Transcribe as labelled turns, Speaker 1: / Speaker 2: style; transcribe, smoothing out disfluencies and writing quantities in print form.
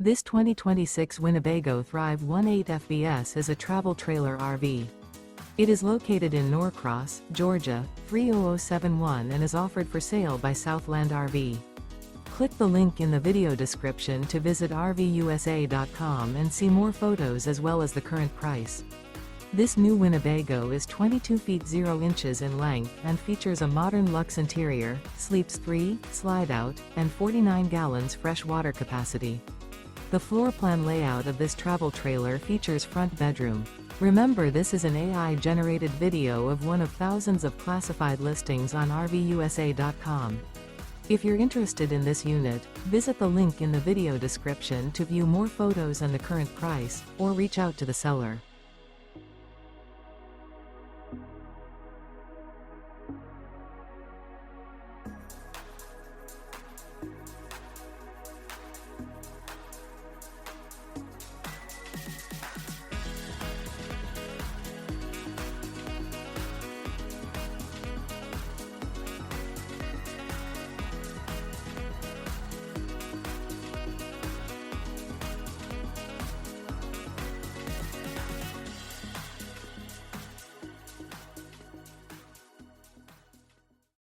Speaker 1: This 2026 Winnebago Thrive 18 FBS is a travel trailer RV. It is located in Norcross, Georgia, 30071 and is offered for sale by Southland RV. Click the link in the video description to visit RVUSA.com and see more photos as well as the current price. This new Winnebago is 22 feet 0 inches in length and features a Modern Luxe interior, sleeps 3, slide-out, and 49 gallons fresh water capacity. The floor plan layout of this travel trailer features front bedroom. Remember, this is an AI-generated video of one of thousands of classified listings on RVUSA.com. If you're interested in this unit, visit the link in the video description to view more photos and the current price, or reach out to the seller.